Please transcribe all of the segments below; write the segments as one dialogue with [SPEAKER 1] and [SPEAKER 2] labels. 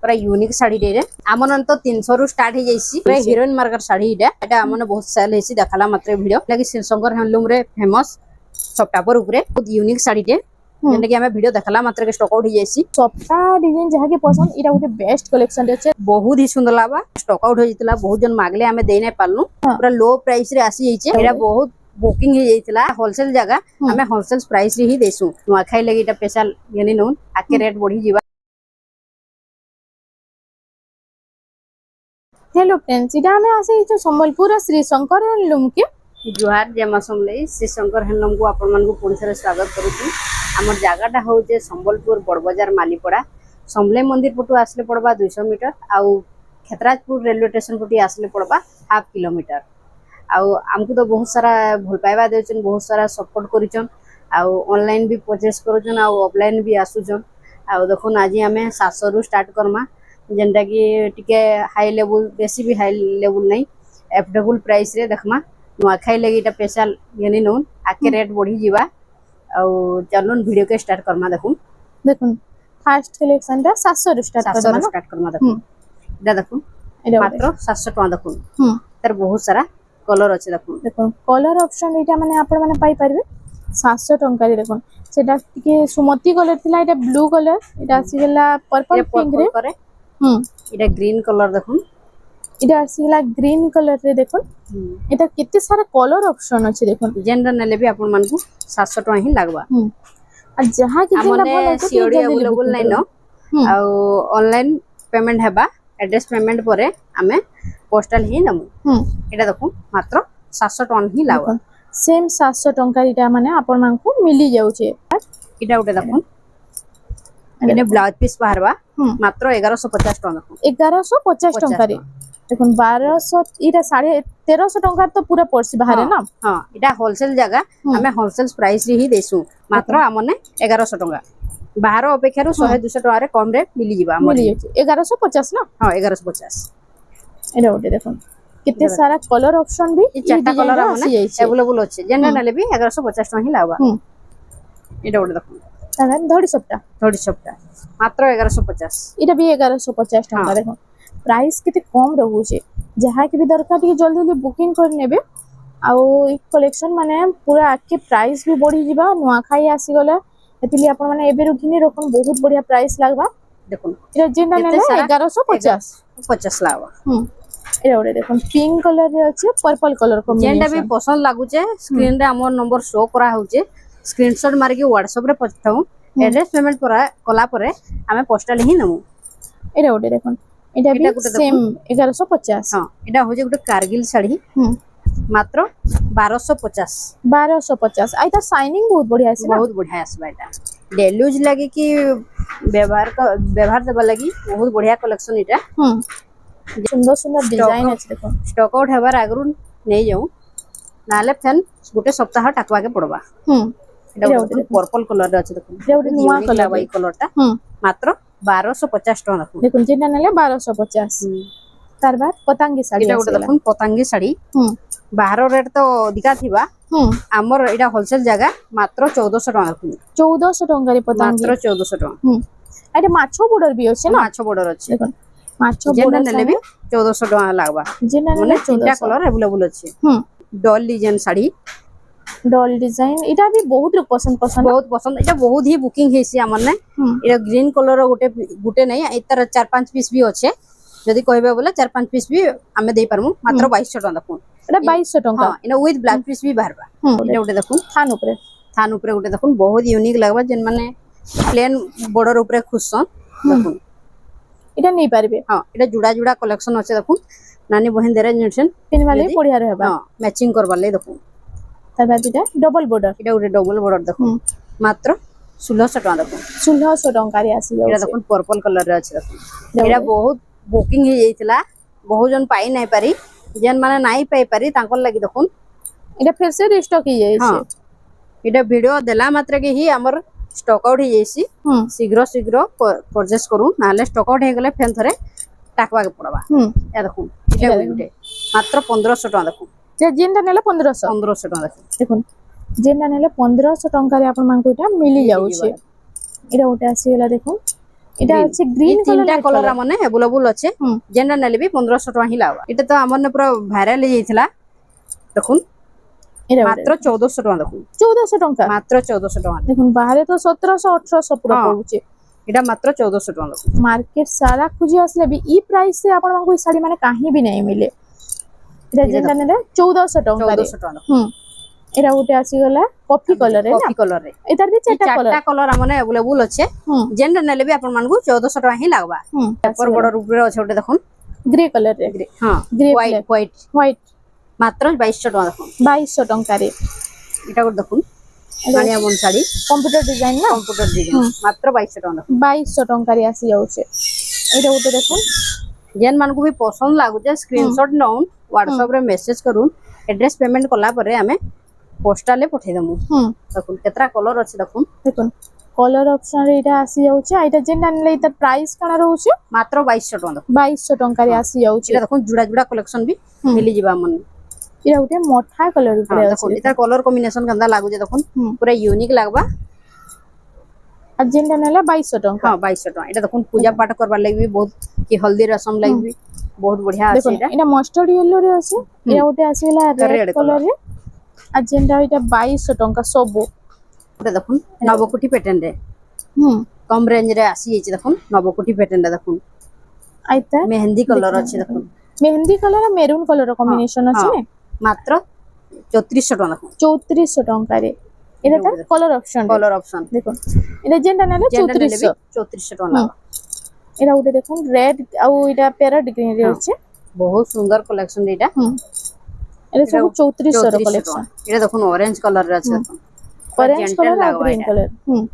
[SPEAKER 1] पूरा यूनिक साड़ी रे आमन तो 300 रु स्टार्ट हो जाइसी पूरा हीरोइन मार्कर साड़ी एटा आमन बहुत सेल हेसी देखला मात्र वीडियो लागी शिवशंकर हैंडलूम रे फेमस सप्तापर ऊपर बहुत यूनिक साड़ी रे जेने कि हमें वीडियो देखला मात्र के स्टॉक आउट हो जाइसी
[SPEAKER 2] सप्ता डिजाइन जहा के पसंद इरा गोटे बेस्ट कलेक्शन रे छै
[SPEAKER 1] बहुत ही सुंदर लाबा स्टॉक आउट हो जितला बहुत जन मागले हमें देने पालनु पूरा लो प्राइस रे आसी जाइछे एरा बहुत बुकिंग हो जाइतला होलसेल जगह हमें होलसेल प्राइस रे ही देसु नुआखाई लगी एटा स्पेशल यानी नोन आके रेट बढ़ी जीवा।
[SPEAKER 2] हेलो फ्रेंड्स इटा हमें आसे जो संबलपुर श्री शंकर हैंडलूम के
[SPEAKER 1] जुहार जमा समले श्री शंकर हैंडलूम को आपण मन को पुणी से स्वागत करूछु। हमर जगहटा होचे संबलपुर बड़ बाजार मालीपड़ा समले मंदिर पटु आसले पड़बा 200 मीटर आउ खेतराजपुर रेलवे स्टेशन पटि आसले पड़बा हाफ किलोमीटर आउ हमको तो बहुत सारा भल पाइबा देछन बहुत सारा सपोर्ट करिछन आउ ऑनलाइन भी परचेस करूछन आउ ऑफलाइन भी आसुछन आउ देखो आज हमें 700 रु स्टार्ट करमा जेंटा कि टिके हाई लेवल बेसी भी हाई लेवल नहीं एफोर्डेबल प्राइस रे देखमा नुआखाई लगी एटा स्पेशल यानी नोन आके रेट बढ़ी जीवा और चलन वीडियो के स्टार्ट करमा
[SPEAKER 2] देखुन फर्स्ट कलेक्शन टा 700 रु स्टार्ट
[SPEAKER 1] करमा देखुन एटा देखुन मात्र 700 टका देखुन तर बहुत सारा कलर अछि देखुन
[SPEAKER 2] कलर ऑप्शन एटा माने आपण माने पाई परबे 700 टका रे देखुन सेटा टिके सुमती कलर थिला एटा ब्लू कलर एटा आसी गेला पर्पल पिंक रे
[SPEAKER 1] एटा ग्रीन कलर देखुन
[SPEAKER 2] इटा आसी गेला ग्रीन कलर रे देखुन एटा केते सारा कलर ऑप्शन अछि देखुन
[SPEAKER 1] जेंडा नेले भी आपण मन को 700 टका ही लागबा
[SPEAKER 2] आ जहा कि जेना बोले
[SPEAKER 1] सीओडी अवेलेबल नै न आ ऑनलाइन पेमेंट हेबा एड्रेस पेमेंट परे हमें पोस्टल ही नमु एटा देखो मात्र 700 टका ही लागबा
[SPEAKER 2] सेम 700 टका इटा माने आपण मान को मिली जाउ छे
[SPEAKER 1] इटा उटे देखो एने ब्लाउज पीस बाहरबा मात्र 1150 टका देखो
[SPEAKER 2] 1150 टका रे देखुन 1200 इटा 1350 टका तो पूरा पड़सी बाहर ना
[SPEAKER 1] हां इटा होलसेल जगह हमें होलसेल प्राइस रे ही देसु मात्र हमने 1100 टका बाहर अपेक्षा 100 200 टका रे कम रे मिली जीवा
[SPEAKER 2] मिली 1150 ना
[SPEAKER 1] हां 1150
[SPEAKER 2] एटा ओटे देखुन कितने सारा कलर ऑप्शन भी
[SPEAKER 1] चारटा कलर हमने अवेलेबल अछि जेना नाले भी 1150 टका ही लावा एटा ओटे देखुन
[SPEAKER 2] तारा धड़ी सप्ता
[SPEAKER 1] मात्र 1150
[SPEAKER 2] इटा भी 1150 टका देखो प्राइस केते कम रहू छे जहा के भी दरकार के जल्दी जल्दी बुकिंग कर नेबे आउ एक कलेक्शन माने पूरा आके प्राइस भी बढ़ी जीवा नुआखाई आसी गले एतिली आपण माने एबे रुखिनी रकम बहुत बढ़िया प्राइस लागबा
[SPEAKER 1] देखुन
[SPEAKER 2] इटा जेना नेले 1150
[SPEAKER 1] लावा
[SPEAKER 2] एटा ओरे देखुन पिंक कलर रे अछि पर्पल कलर कॉम्बिनेशन
[SPEAKER 1] जेंडा भी पसंद लागु छे स्क्रीन रे हमर नंबर शो करा हो छे स्क्रीनशॉट मार के व्हाट्सएप रे पठाऊ एड्रेस पेमेंट परा कला परे हमें पोस्टल ही नमु
[SPEAKER 2] एटा ओटे देखुन एटा भी सेम 1150
[SPEAKER 1] हां एटा हो जे गुटे कारगिल साड़ी मात्र 1250
[SPEAKER 2] आइता शाइनिंग बहुत बढ़िया आसी
[SPEAKER 1] बहुत बढ़िया आसबा एटा डेली यूज लागि कि व्यवहार देबा लागि बहुत बढ़िया कलेक्शन एटा
[SPEAKER 2] सुंदर सुंदर डिजाइन अछि देखो
[SPEAKER 1] स्टॉक आउट हेबार आगरु नै जाऊ नाले फेन गुटे सप्ताह टाकवा के पड़बा एटा पर्पल कलर रे अछि देखो
[SPEAKER 2] एटा नुवा कलर
[SPEAKER 1] वाई कलरटा मात्र 1250 टका
[SPEAKER 2] देखो जेना नेले 1250 तार बाद पतंगी साड़ी
[SPEAKER 1] एटा गुटे देखो पतंगी साड़ी बाहर रेट तो अधिका थिबा हमर एटा होलसेल जगह मात्र 1400 टका
[SPEAKER 2] 1400 टका रे पतंगी
[SPEAKER 1] मात्र 1400 टका
[SPEAKER 2] एटा माछो बॉर्डर भी अछि ना
[SPEAKER 1] माछो बॉर्डर अछि
[SPEAKER 2] देखो माछो बॉर्डर
[SPEAKER 1] नेले भी 1400 टका लागबा
[SPEAKER 2] जेना नेले
[SPEAKER 1] 1400 कलर अवेलेबल अछि doll design sari
[SPEAKER 2] doll design इटा भी बहुत लोग बहुत
[SPEAKER 1] पसंद इटा बहुत ही बुकिंग हेसी हमर ने इटा ग्रीन कलर गुटे नहीं इतर 4-5 पीस भी अच्छे जदी कहबे बोले 4-5 पीस भी हमें दे परमु मात्र 2200 टका देखो
[SPEAKER 2] एटा 2200 टका
[SPEAKER 1] हां इना विथ ब्लैक पीस भी बाहरबा इटा उटे देखो
[SPEAKER 2] थान ऊपर
[SPEAKER 1] उटे देखो बहुत यूनिक लागबा जेन माने प्लेन बॉर्डर ऊपर खुसन देखो
[SPEAKER 2] इटा नहीं पारबे
[SPEAKER 1] हां इटा जुड़ा जुड़ा कलेक्शन अछि देखो नानी बहन देरे जनसन
[SPEAKER 2] पिन वाले बढ़िया रहबा
[SPEAKER 1] हां मैचिंग करबा ले देखो
[SPEAKER 2] तार बाद इटा डबल बॉर्डर
[SPEAKER 1] इटा उटे डबल बॉर्डर देखो मात्र 1600 टका देखो
[SPEAKER 2] 1600 टका रे आसी
[SPEAKER 1] इटा देखो पर्पल कलर रे अछि देखो इटा बहुत बुकिंग हे जाइतला बहुत जन पाई नाही पारी जेन माने नाही पाई पारी तांकर लागि देखो
[SPEAKER 2] इटा फिर से रिस्टॉक ही जाय
[SPEAKER 1] हां इटा वीडियो देला मात्र के ही हमर स्टॉक आउट हे जायसी शीघ्र परचेस करू नाले स्टॉक आउट हे गले फेन थरे टाकवा के पड़बा या देखो इटा उटे मात्र 1500 टका देखो
[SPEAKER 2] जे जेनटा नेले 1500
[SPEAKER 1] टका
[SPEAKER 2] देखो जेनटा नेले 1500 टका रे आपण मानको इटा मिली जाउ छे इटा उटे आसी गेला देखो এটা
[SPEAKER 1] Green.
[SPEAKER 2] হচ্ছে গ্রিন
[SPEAKER 1] তিনটা
[SPEAKER 2] কালার
[SPEAKER 1] কলর মানে अवेलेबल আছে
[SPEAKER 2] হুম।
[SPEAKER 1] যেটা নেলে ବି 1500 ଟଙ୍କା ହିଁ লাগবা এটা তো আমার পুরা ভাইরাল হয়ে যাইଥିଲା দেখুন
[SPEAKER 2] এটা
[SPEAKER 1] মাত্র 1400 ଟଙ୍କା দেখুন
[SPEAKER 2] 1400 টଙ୍କା
[SPEAKER 1] মাত্র 1400 ଟଙ୍କା
[SPEAKER 2] দেখুন বাহারে তো 1700 1800 পুরা
[SPEAKER 1] হ্যাঁ।
[SPEAKER 2] পড়ুছে
[SPEAKER 1] এটা মাত্র 1400 ଟଙ୍କା দেখুন
[SPEAKER 2] মার্কেট সারা খুঁজি আসলে ବି ଇ ପ୍ରାଇସ୍ ରେ ଆପଣଙ୍କୁ এই ଶାଢୀ ମାନେ କାହିଁ ବି ନାହିଁ ମିଳେ এটা যেটা নেলে 1400 ଟଙ୍କାରେ
[SPEAKER 1] 1400 ଟଙ୍କା
[SPEAKER 2] হুম এটা ଗୋଟେ ଆସିଗଲା କଫି କଲର ରେ ନା
[SPEAKER 1] କଫି କଲର ରେ
[SPEAKER 2] ଏଟାର ବି ଚାରିଟା କଲର
[SPEAKER 1] ଚାରଟା କଲର ମାନେ अवेलेबल ଅଛି
[SPEAKER 2] ହୁଁ
[SPEAKER 1] ଯେଟା ନେଲେ ବି ଆପଣ ମାନଙ୍କୁ 1400 ଟଙ୍କା ହିଁ ଲାଗବା
[SPEAKER 2] ହୁଁ
[SPEAKER 1] ପେପର ବଡ ରୂପରେ ଅଛି ଗୋଟେ ଦେଖୁন
[SPEAKER 2] ଗ୍ରେ କଲର ରେ
[SPEAKER 1] ହଁ
[SPEAKER 2] ଗ୍ରେ
[SPEAKER 1] ହ୍ୱାଇଟ ହ୍ୱାଇଟ
[SPEAKER 2] ହ୍ୱାଇଟ
[SPEAKER 1] ମାତ୍ର 2200 ଟଙ୍କା ଦେଖୁন
[SPEAKER 2] 2200 ଟଙ୍କାରେ
[SPEAKER 1] এটা ଗୋଟେ দেখুন ମାଣିଆ ବନ ଶାଢୀ
[SPEAKER 2] କମ୍ପ୍ୟୁଟର ଡିଜାଇନ ନା
[SPEAKER 1] କମ୍ପ୍ୟୁଟର ଡିଜାଇନ ମାତ୍ର 2200 ଟଙ୍କା ଦେଖୁন
[SPEAKER 2] 2200 ଟଙ୍କାରେ ଆସି ଯାଉଛି ଏଇଟା ଗୋଟେ ଦେଖୁন
[SPEAKER 1] ଯେନ୍ ମାନଙ୍କୁ ବି ପସନ୍ଦ ଲାଗୁଛେ ସ୍କ୍ରିନଶଟ ନଉନ୍ WhatsApp ରେ মেসেজ କରୁନ୍ एड्रेस पेमेंट कला परे हमें पोस्टाल ले पठे दमु
[SPEAKER 2] হুম
[SPEAKER 1] देखुन केतरा कलर अछि देखुन
[SPEAKER 2] দেখুন কলর অপশন রে এটা আসি যাଉଛି আর এটা যেটা নিলে এটা প্রাইস কানা রହୁଛି
[SPEAKER 1] मात्र 2200 टका देखुन
[SPEAKER 2] 2200 ଟଙ୍କାରେ ଆସି ଯାଉଛି
[SPEAKER 1] एटा देखुन जुड़ा जुड़ा कलेक्शन भी
[SPEAKER 2] ହୁଁ।
[SPEAKER 1] मिली जिबा मन
[SPEAKER 2] ଏଇଟା ଗୋଟେ ମଠା କଲର
[SPEAKER 1] हां
[SPEAKER 2] ଉପରେ
[SPEAKER 1] देखुन
[SPEAKER 2] ଅଛି
[SPEAKER 1] एटा कलर कॉम्बिनेशन गंदा लागु जे देखुन
[SPEAKER 2] ହୁଁ
[SPEAKER 1] पूरा यूनिक लागबा
[SPEAKER 2] আর যেটা নিলে 2200 ଟଙ୍କା
[SPEAKER 1] हां 2200 टका एटा देखुन पूजा पाठ करबा लागि भी बहुत कि हल्दी रसम लागि भी बहुत बढ़िया अछि
[SPEAKER 2] দেখুন
[SPEAKER 1] एटा
[SPEAKER 2] এটা মস্টার্ড ইয়েলো রে আছে এটা ଗୋଟେ ଆସିଗଲା
[SPEAKER 1] Red
[SPEAKER 2] রেড
[SPEAKER 1] colour।
[SPEAKER 2] কলর রে আর যেটা এটা 2200 ଟଙ୍କା ସବୁ
[SPEAKER 1] एटा देखुन नवकोटी पैटर्न रे
[SPEAKER 2] হুম
[SPEAKER 1] कम रेंज रे आसी जाइछ देखुन नवकोटी पैटर्न रे देखुन
[SPEAKER 2] আইতা
[SPEAKER 1] मेहंदी कलर अछि देखुन
[SPEAKER 2] মেহেন্দি কালার আর মেরুন কালার কম্বিনেশন আছে
[SPEAKER 1] हाँ।
[SPEAKER 2] না
[SPEAKER 1] मात्र 3400 टका देखुन
[SPEAKER 2] 3400 ଟଙ୍କାରେ এটা তার কলর অপশন
[SPEAKER 1] कलर ऑप्शन
[SPEAKER 2] দেখুন এটা যেটা নিলে
[SPEAKER 1] जेंडर नेले भी
[SPEAKER 2] 3400
[SPEAKER 1] 3400 टका लागबा
[SPEAKER 2] এটা ଗୋଟେ দেখুন রেড ଆଉ এটা প্যারট গ্রিন রে
[SPEAKER 1] हाँ।
[SPEAKER 2] আছে
[SPEAKER 1] बहुत सुंदर कलेक्शन एटा
[SPEAKER 2] হুম এটা सब 3400 ର কলেকশন
[SPEAKER 1] এটা দেখুন অরেঞ্জ কালার রে আছে দেখুন
[SPEAKER 2] অরেঞ্জ কালার আর গ্রিন কালার হুম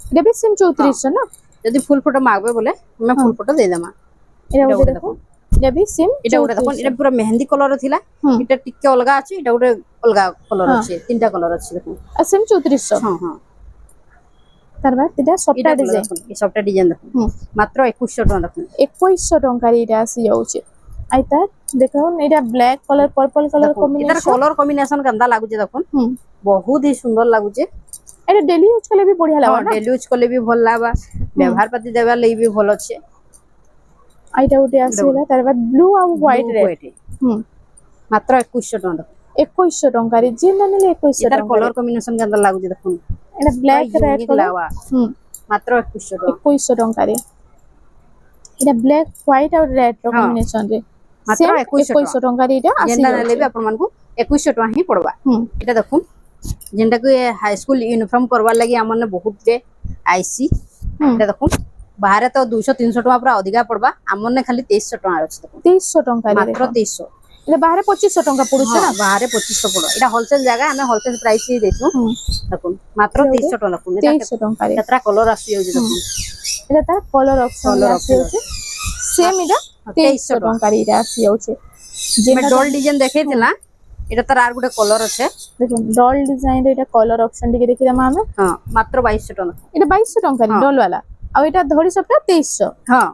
[SPEAKER 2] এটা भी सेम 3400 না
[SPEAKER 1] যদি ফুল ফটো মাগবে বলে আমি ফুল ফটো দেই দেমা
[SPEAKER 2] এটা ଗୋଟେ দেখুন এটা भी सेम
[SPEAKER 1] এটা গোটে দেখুন এটা পুরো মেহেন্দি কলর থিলা
[SPEAKER 2] হুম।
[SPEAKER 1] এটা টিকে অলগা আছে এটা গোটে অলগা কলর
[SPEAKER 2] হ্যাঁ।
[SPEAKER 1] আছে তিনটা কলর আছে দেখুন
[SPEAKER 2] আর सेम 3400
[SPEAKER 1] হ্যাঁ হ্যাঁ
[SPEAKER 2] তার বাদ এটা সবটা
[SPEAKER 1] এটা
[SPEAKER 2] ডিজাইন
[SPEAKER 1] দেখুন এই সবটা ডিজাইন দেখুন
[SPEAKER 2] হুম
[SPEAKER 1] মাত্র 2100 টাকা দেখুন
[SPEAKER 2] 2100 ଟଙ୍କାରେ এটা আসি যাଉଛି আইতা দেখুন এটা ব্ল্যাক কালার পার্পল কালার
[SPEAKER 1] এটার
[SPEAKER 2] কম্বিনেশন
[SPEAKER 1] কলর কম্বিনেশন গন্দা লাগুছে দেখুন
[SPEAKER 2] হুম
[SPEAKER 1] বহুত হি সুন্দর লাগুছে
[SPEAKER 2] এটা ডেলি ইউজ করলে भी बढ़िया লাগবে না
[SPEAKER 1] ডেলি ইউজ করলে भी ভাল লাগবা ব্যবহার পাতি দেবার লাগি भी ভাল আছে
[SPEAKER 2] আইটা উঠে আসিলা তার বাদ ব্লু আর হোয়াইট রেড হুম
[SPEAKER 1] মাত্র 2100 টাকা দেখুন
[SPEAKER 2] 2100 ଟଙ୍କାରେ ଯେନ୍ଟା ନେଲେ 2100
[SPEAKER 1] এটার
[SPEAKER 2] ଟଙ୍କାରେ
[SPEAKER 1] কলর কম্বিনেশন গন্দা লাগুছে দেখুন
[SPEAKER 2] এটা ব্ল্যাক রেড
[SPEAKER 1] ইউনিক
[SPEAKER 2] কালার
[SPEAKER 1] লাগবা
[SPEAKER 2] হুম
[SPEAKER 1] মাত্র 2100 টাকা
[SPEAKER 2] 2100 ଟଙ୍କାରେ এটা ব্ল্যাক হোয়াইট আর রেড ର
[SPEAKER 1] ହଁ।
[SPEAKER 2] কম্বিনেশন রে
[SPEAKER 1] ମାତ୍ର
[SPEAKER 2] সেম
[SPEAKER 1] 2100
[SPEAKER 2] 2100 ଟଙ୍କାରେ এটা আসি
[SPEAKER 1] ଯେନ୍ଟା ନେଲେ ବି
[SPEAKER 2] যাଉଛି
[SPEAKER 1] ଆପଣମାନଙ୍କୁ 2100 ଟଙ୍କା ହିଁ ପଡବା
[SPEAKER 2] হুম
[SPEAKER 1] এটা দেখুন যেটা কি হাই স্কুল यूनिफॉर्म করবার লাগি আমনে বহুত রে আইসি
[SPEAKER 2] হুম
[SPEAKER 1] এটা দেখুন বাহারে তো 200 300 টাকা পুরা अधिका পড়বা আমনে খালি 2300 টাকা আছে দেখুন
[SPEAKER 2] 2300 ଟଙ୍କାରେ
[SPEAKER 1] মাত্র
[SPEAKER 2] ଦେଖ
[SPEAKER 1] 2300
[SPEAKER 2] এটা ବାହାରେ 2500 ଟଙ୍କା ପଡୁଛି
[SPEAKER 1] হ্যাঁ
[SPEAKER 2] না
[SPEAKER 1] বাহারে 2500 পড়ো এটা হোলসেল জায়গা আমি হোলসেল প্রাইস হি দেইছু
[SPEAKER 2] হুম
[SPEAKER 1] দেখুন মাত্র 2300 টাকা দেখুন এটা
[SPEAKER 2] 2300 ଟଙ୍କାରେ
[SPEAKER 1] কেতরা কলর আসি যাଉଛି দেখুন
[SPEAKER 2] এটা তার কলর অপশন
[SPEAKER 1] Colour
[SPEAKER 2] আসি
[SPEAKER 1] option
[SPEAKER 2] যাଉଛି সেম এটা 2300 ଟଙ୍କାରେ এটা আসি যাଉଛି
[SPEAKER 1] আমি ডল ডিজাইন দেখাইছিলা এটা তার আর গোটে কলর আছে
[SPEAKER 2] দেখুন ডল ডিজাইন রে এটা কলর অপশন টিকে দেখিদাম আমি
[SPEAKER 1] হ্যাঁ মাত্র 2200 টাকা
[SPEAKER 2] এটা 2200 ଟଙ୍କାରେ
[SPEAKER 1] ହଁ।
[SPEAKER 2] ଡଲ वाला ଆଉ এটা ধরি সবটা 2300
[SPEAKER 1] হ্যাঁ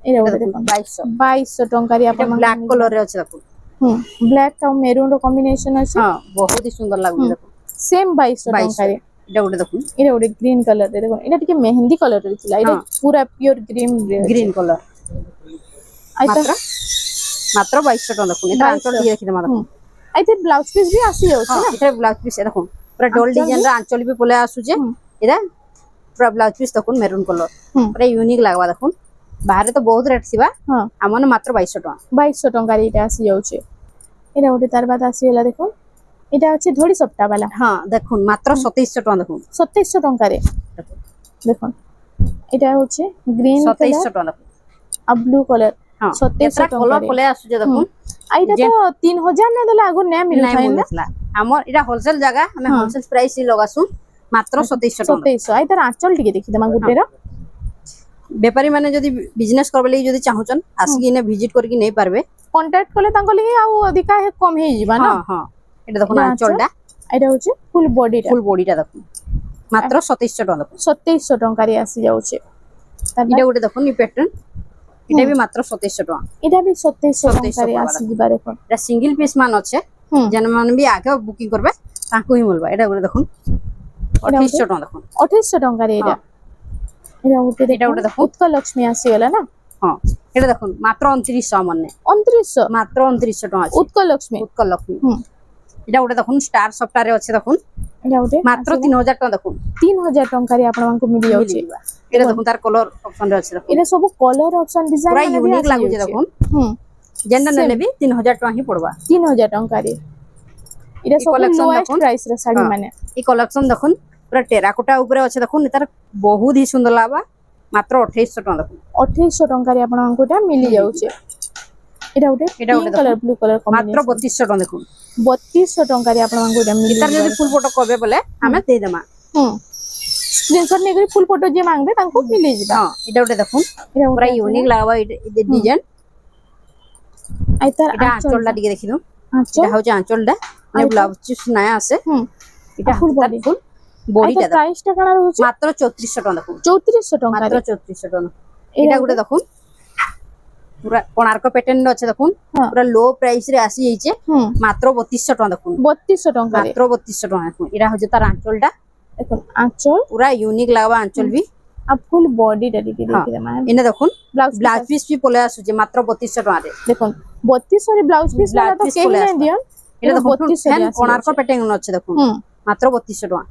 [SPEAKER 2] এটা
[SPEAKER 1] এটা
[SPEAKER 2] ଗୋଟେ
[SPEAKER 1] দেখুন
[SPEAKER 2] দেখুন
[SPEAKER 1] 2200
[SPEAKER 2] 2200 ଟଙ୍କାରେ
[SPEAKER 1] এটা
[SPEAKER 2] ଆପଣ
[SPEAKER 1] ব্ল্যাক কলর রে আছে দেখুন
[SPEAKER 2] হুম ব্ল্যাক ଆଉ মেরুন ର কম্বিনেশন আছে
[SPEAKER 1] হ্যাঁ বহুত হি সুন্দর লাগুছে দেখুন
[SPEAKER 2] সেম 2200
[SPEAKER 1] 2200
[SPEAKER 2] ଟଙ୍କାରେ
[SPEAKER 1] এটা গোটে দেখুন
[SPEAKER 2] এটা ଗୋଟେ গ্রিন কলর রে দেখুন এটা ଟିକେ মেহেন্দি কলর রে ଥିଲା এটা
[SPEAKER 1] ହଁ।
[SPEAKER 2] পুরা পিওর গ্রিন রে
[SPEAKER 1] গ্রিন কলর
[SPEAKER 2] আইতা
[SPEAKER 1] মাত্র মাত্র 2200 টাকা দেখুন এটা
[SPEAKER 2] 2200
[SPEAKER 1] আঁচল দিয়ে দেখি তোমার
[SPEAKER 2] হুম আইতে ব্লাউজ পিস भी আসি যাଉଛି
[SPEAKER 1] হ্যাঁ
[SPEAKER 2] না
[SPEAKER 1] এটা ব্লাউজ পিস দেখুন পুরা ডল
[SPEAKER 2] আঁচল
[SPEAKER 1] ডিজাইন র আঁচল भी পলে আসুছে
[SPEAKER 2] হুম।
[SPEAKER 1] এটা পুরা ব্লাউজ পিস দেখুন মেরুন কলর
[SPEAKER 2] হুম
[SPEAKER 1] পুরা ইউনিক লাগবা দেখুন বাহারে তো বহুত রেট থিবা
[SPEAKER 2] হ্যাঁ
[SPEAKER 1] আমনে মাত্র 2200 টাকা
[SPEAKER 2] 2200 ଟଙ୍କାରେ এটা আসি যাଉଛି এটা ଗୋଟେ তার বাদ আসিগলা দেখুন এটা হচ্ছে ধড়ি সপ্তাহ वाला
[SPEAKER 1] হ্যাঁ দেখুন মাত্র 2700 টাকা দেখুন
[SPEAKER 2] 2700 ଟଙ୍କାରେ
[SPEAKER 1] দেখুন
[SPEAKER 2] দেখুন এটা হচ্ছে গ্রিন কালার
[SPEAKER 1] 2700 টাকা দেখুন
[SPEAKER 2] আর ব্লু কালার
[SPEAKER 1] হ্যাঁ
[SPEAKER 2] 2700
[SPEAKER 1] এতরা কলর
[SPEAKER 2] ଟଙ୍କାରେ
[SPEAKER 1] পলে আসুছে দেখুন
[SPEAKER 2] আইটা তো 3000 না দেলে আগু না
[SPEAKER 1] নাই
[SPEAKER 2] মিলুথাই না
[SPEAKER 1] মিলুছলা আমার এটা হোলসেল জায়গা আমি
[SPEAKER 2] হ্যাঁ।
[SPEAKER 1] হোলসেল প্রাইস হি লগাসু মাত্র 2700 টাকা
[SPEAKER 2] 2700 আই তার আঁচল টিকে দেখি দেমা গুটের
[SPEAKER 1] বেপারী মানে যদি বিজনেস করবে লাগি যদি চাহুছন আসি এনে ভিজিট করিকি নেই পারবে
[SPEAKER 2] কন্টাক্ট করলে তাঙ্ক লাগি আউ অধিকা কম হই ଯିବା না
[SPEAKER 1] হ্যাঁ হ্যাঁ এটা দেখুন
[SPEAKER 2] এটা
[SPEAKER 1] আঁচলটা
[SPEAKER 2] এটা হচ্ছে ফুল বডিটা
[SPEAKER 1] ফুল বডিটা দেখুন মাত্র 2700 টাকা দেখুন
[SPEAKER 2] 2700 ଟଙ୍କାରେ আসি যাচ্ছে
[SPEAKER 1] এটা গোটে দেখুন এই প্যাটার্ন এটা भी মাত্র 2700 টাকা
[SPEAKER 2] এটা भी 2700
[SPEAKER 1] 2700
[SPEAKER 2] ଟଙ୍କାରେ
[SPEAKER 1] ଟଙ୍କା
[SPEAKER 2] আসি ଯିବା দেখুন
[SPEAKER 1] এটা সিঙ্গেল পিস মান আছে
[SPEAKER 2] হুম
[SPEAKER 1] যেন মানে भी আগে বুকিং করবে তাকু হি মিলবা এটা গোটে দেখুন 2800 টাকা দেখুন
[SPEAKER 2] 2800 ଟଙ୍କାରେ এটা এটা গোটে
[SPEAKER 1] এটা গোটে দেখুন।
[SPEAKER 2] উৎকল লক্ষ্মী আসিগলা না
[SPEAKER 1] হ্যাঁ এটা দেখুন মাত্র 2900 মনে
[SPEAKER 2] 2900
[SPEAKER 1] মাত্র 2900 টাকা আছে
[SPEAKER 2] উৎকল লক্ষ্মী
[SPEAKER 1] উৎকল লক্ষ্মী
[SPEAKER 2] হুম
[SPEAKER 1] এটা গোটে দেখুন স্টার সফটওয়্যারে আছে দেখুন
[SPEAKER 2] এটা গোটে
[SPEAKER 1] মাত্র 3000 টাকা দেখুন
[SPEAKER 2] 3000 টঙ্কাରେ ଆପଣଙ୍କୁ ମିଳି ଯାଉଛି
[SPEAKER 1] ମିଳିଯିବା এটা দেখুন তার কলর অপশন রে আছে দেখুন
[SPEAKER 2] এটা ସବୁ କଲର ଅପସନ ଡିଜାଇନ
[SPEAKER 1] পুরা
[SPEAKER 2] ମାନେ ବି
[SPEAKER 1] यूनिक
[SPEAKER 2] ଆସି
[SPEAKER 1] ଲାଗୁଛି
[SPEAKER 2] ଯାଉଛି
[SPEAKER 1] দেখুন
[SPEAKER 2] ହୁଁ
[SPEAKER 1] ଯେନ୍ଟା
[SPEAKER 2] Same.
[SPEAKER 1] ନେଲେ ବି 3000 ଟଙ୍କା ହିଁ ପଡବା
[SPEAKER 2] 3000 ଟଙ୍କାରେ এটা
[SPEAKER 1] এই
[SPEAKER 2] ସବୁ
[SPEAKER 1] collection
[SPEAKER 2] লোଏଷ୍ଟ
[SPEAKER 1] ଦେଖୁନ୍।
[SPEAKER 2] ପ୍ରାଇସ ର ଶାଢୀ
[SPEAKER 1] ହଁ।
[SPEAKER 2] ମାନେ
[SPEAKER 1] এই কলেকশন দেখুন পুরা টেরাকোটা উপরে আছে দেখুন এটার বহুত হি সুন্দর লাগবা মাত্র 2800 টাকা দেখুন
[SPEAKER 2] 2800 ଟଙ୍କାରେ ଆପଣଙ୍କୁ এটা ମିଳି
[SPEAKER 1] ମିଳିଯିବ।
[SPEAKER 2] ଯାଉଛି এটা ଗୋଟେ
[SPEAKER 1] এটা
[SPEAKER 2] ପିଙ୍କ
[SPEAKER 1] ଗୋଟେ
[SPEAKER 2] କଲର
[SPEAKER 1] ଦେଖୁନ୍।
[SPEAKER 2] ବ୍ଲୁ କଲର
[SPEAKER 1] মাত্র
[SPEAKER 2] କମ୍ବିନେସନ
[SPEAKER 1] 3200 টাকা দেখুন
[SPEAKER 2] 3200 ଟଙ୍କାରେ ଆପଣଙ୍କୁ এটা ମିଳି
[SPEAKER 1] এটার যদি ফুল ফটো কবে বলে আমি দেই দেমা
[SPEAKER 2] ହୁଁ ସ୍କ୍ରିନଶଟ ନେଇକରି ଫୁଲ ଫଟୋ ଯିଏ ମାଗବେ ତାଙ୍କୁ ମିଳିଯିବ
[SPEAKER 1] হ্যাঁ এটা ଗୋଟେ দেখুন
[SPEAKER 2] এটা
[SPEAKER 1] পুরা
[SPEAKER 2] ଗୋଟେ
[SPEAKER 1] यूनिक লাগবা এই ডিজাইন
[SPEAKER 2] আই তার
[SPEAKER 1] এটা আঁচলটা টিকে দেখি দাও
[SPEAKER 2] আঁচল
[SPEAKER 1] এটা হচ্ছে আঁচলটা মানে
[SPEAKER 2] আঁচল।
[SPEAKER 1] ব্লাউজ পিস নয়া আছে
[SPEAKER 2] হুম
[SPEAKER 1] এটা
[SPEAKER 2] full
[SPEAKER 1] full
[SPEAKER 2] body।
[SPEAKER 1] Full
[SPEAKER 2] I
[SPEAKER 1] বডিটা
[SPEAKER 2] তার প্রাইসটা কাଣା রହୁଛି
[SPEAKER 1] মাত্র 3400 টাকা দেখুন
[SPEAKER 2] 3400
[SPEAKER 1] মাত্র
[SPEAKER 2] ଟଙ୍କାରେ
[SPEAKER 1] 3400 টাকা এটা ଗୋଟେ দেখুন পুরা কোଣାর্ক প্যাটার্ন আছে দেখুন
[SPEAKER 2] হ্যাঁ।
[SPEAKER 1] পুরা লো প্রাইস রে আসি যাইছে
[SPEAKER 2] হুম
[SPEAKER 1] মাত্র 3200 টাকা দেখুন
[SPEAKER 2] 3200 ଟଙ୍କାରେ
[SPEAKER 1] মাত্র 3200 টাকা দেখুন এটা হচ্ছে তার আঁচলটা
[SPEAKER 2] দেখুন আঁচল
[SPEAKER 1] পুরা यूनिक লাগবা আঁচল বি
[SPEAKER 2] আর ফুল বডিটা ଟିକେ
[SPEAKER 1] হ্যাঁ।
[SPEAKER 2] ଦେଖିଲେ মানে
[SPEAKER 1] এনে দেখুন
[SPEAKER 2] ব্লাউজ
[SPEAKER 1] ব্লাউজ পিস বি পলে আসুছে মাত্র 3200 টাকা রে
[SPEAKER 2] দেখুন 3200 রে ব্লাউজ পিস
[SPEAKER 1] Blouse
[SPEAKER 2] वाला তো
[SPEAKER 1] piece
[SPEAKER 2] কেহি
[SPEAKER 1] পলে
[SPEAKER 2] নাই
[SPEAKER 1] আসবা।
[SPEAKER 2] দিয়ন
[SPEAKER 1] এটা দেখুন
[SPEAKER 2] 3200
[SPEAKER 1] ফ্যান
[SPEAKER 2] রে আসি
[SPEAKER 1] কোଣାর্ক
[SPEAKER 2] যাଉଛି।
[SPEAKER 1] প্যাটার্ন আছে দেখুন
[SPEAKER 2] হুম
[SPEAKER 1] মাত্র 3200 টাকা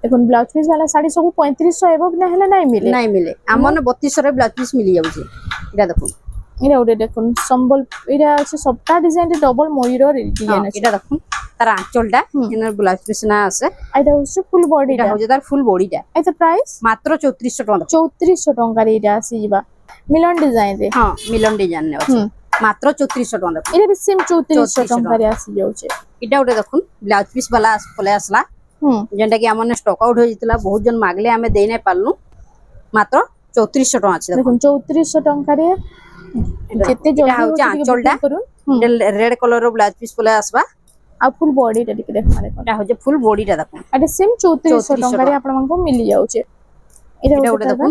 [SPEAKER 2] দেখুন ব্লাউজ পিস वाला শাড়ি সব 3500 এভব না হলে নাই মিলে
[SPEAKER 1] নাই মিলে আমার 3200 রে ব্লাউজ পিস মিলি যাচ্ছে এটা দেখুন
[SPEAKER 2] এটা ওটা দেখুন সম্বল এটা আছে সবটা ডিজাইন ডবল ময়ূরের ডিজাইন
[SPEAKER 1] হ্যাঁ,
[SPEAKER 2] আছে
[SPEAKER 1] এটা দেখুন তার আঁচলটা
[SPEAKER 2] হুম।
[SPEAKER 1] এনার ব্লাউজ পিস না আছে
[SPEAKER 2] এটা হচ্ছে ফুল
[SPEAKER 1] এটা
[SPEAKER 2] বডিটা
[SPEAKER 1] হচ্ছে তার ফুল বডিটা
[SPEAKER 2] এটা প্রাইস
[SPEAKER 1] মাত্র 3400 টাকা দেখুন।
[SPEAKER 2] 3400 ଟଙ୍କାରେ এটা আসি ଯିବା মিলন ডিজাইন রে
[SPEAKER 1] হ্যাঁ মিলন ডিজাইন নে আছে
[SPEAKER 2] হুম
[SPEAKER 1] মাত্র 3400 টাকা দেখুন
[SPEAKER 2] এটা ବି সেম 3400
[SPEAKER 1] 3400
[SPEAKER 2] ଟଙ୍କାରେ আসি যাଉଛି
[SPEAKER 1] এটা ওটা দেখুন ব্লাউজ পিস বালা পলে আসলা
[SPEAKER 2] হুম
[SPEAKER 1] যেটা কি আমার স্টক আউট হয়ে যেতলা বহুত জন মাগলে আমি দেই নাই পারলু মাত্র 3400 টাকা আছে দেখুন
[SPEAKER 2] দেখুন 3400 ଟଙ୍କାରେ ଯେତେ
[SPEAKER 1] এটা
[SPEAKER 2] ଜଲ୍ଦି
[SPEAKER 1] হচ্ছে
[SPEAKER 2] ହଉଛି ଟିକେ
[SPEAKER 1] আঁচলটা
[SPEAKER 2] booking করুন হুম
[SPEAKER 1] এটা রেড কালার ব্লাউজ পিস পলে আসবা
[SPEAKER 2] ଆଉ ফুল বডিটা ଟିକେ ଦେଖା ଦେଖୁন
[SPEAKER 1] এটা হচ্ছে ফুল বডিটা দেখুন
[SPEAKER 2] এটা সেম 3400
[SPEAKER 1] 3400
[SPEAKER 2] ଟଙ୍କାରେ ଆପଣଙ୍କୁ ମିଳି ଯାଉଛି এটা
[SPEAKER 1] এটা
[SPEAKER 2] ଗୋଟେ
[SPEAKER 1] ওটা দেখুন